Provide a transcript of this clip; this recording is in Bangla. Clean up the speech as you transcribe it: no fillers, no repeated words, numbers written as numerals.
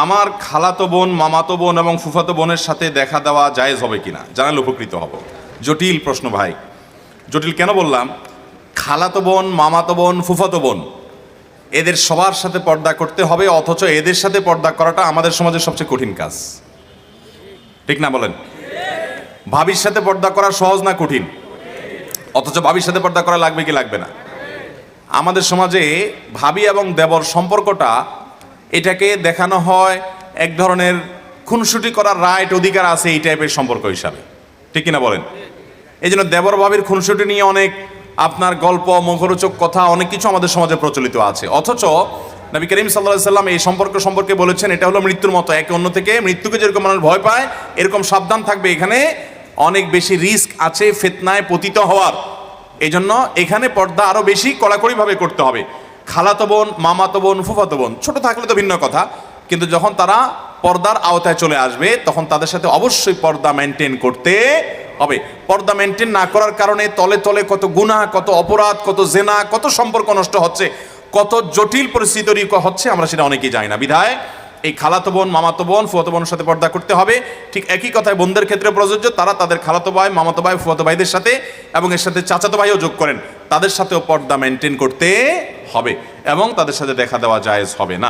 আমার খালাতো বোন, মামাতো বোন এবং ফুফাতো বোনের সাথে দেখা দেওয়া জায়েজ হবে কিনা, জানালে উপকৃত হব। জটিল প্রশ্ন ভাই। জটিল কেন বললাম? খালাতো বোন, মামাতো বোন, ফুফাতো বোন, এদের সবার সাথে পর্দা করতে হবে, অথচ এদের সাথে পর্দা করাটা আমাদের সমাজের সবচেয়ে কঠিন কাজ। ঠিক না বলেন? ভাবির সাথে পর্দা করা সহজ না কঠিন? অথচ ভাবির সাথে পর্দা করা লাগবে কি লাগবে না? আমাদের সমাজে ভাবি এবং দেবর সম্পর্কটা, এটাকে দেখানো হয় এক ধরনের খুনসুটি করার রাইট, অধিকার আছে এই টাইপের সম্পর্ক হিসাবে। ঠিক কিনা বলেন? এই জন্য দেবর ভাবির খুনসুটি নিয়ে অনেক আপনার গল্প, মুখরোচক কথা, অনেক কিছু আমাদের সমাজে প্রচলিত আছে। অথচ নবী করিম সাল্লাল্লাহু আলাইহি সাল্লাম এই সম্পর্ক সম্পর্কে বলেছেন এটা হলো মৃত্যুর মতো। একে অন্য থেকে, মৃত্যুকে যেরকম মানুষ ভয় পায় এরকম সাবধান থাকবে, এখানে অনেক বেশি রিস্ক আছে ফিতনায় পতিত হওয়ার। এই জন্য এখানে পর্দা আরো বেশি কড়াকড়িভাবে করতে হবে। খালাতো বোন, মামাতো বোন, ফুফাতো বোন ছোট থাকলে তো ভিন্ন কথা, কিন্তু যখন তারা পর্দার আওতায় চলে আসবে তখন তাদের সাথে অবশ্যই পর্দা মেনটেন করতে হবে। পর্দা মেনটেন না করার কারণে তলে তলে কত গুনাহ, কত অপরাধ, কত জেনা, কত সম্পর্ক নষ্ট হচ্ছে, কত জটিল পরিস্থিতি তৈরি হচ্ছে, আমরা সেটা অনেকেই জানি না। বিধায় এই খালাতো বোন, মামাতো বোন, ফুফাতো বোনের সাথে পর্দা করতে হবে। ঠিক একই কথায় বোনদের ক্ষেত্রে প্রযোজ্য। তারা তাদের খালাতো ভাই, মামাতো ভাই, ফুফাতো ভাইদের সাথে এবং এর সাথে চাচাতো ভাইও যোগ করেন, তাদের সাথেও পর্দা মেনটেন করতে হবে এবং তাদের সাথে দেখা দেওয়া জায়েজ হবে না।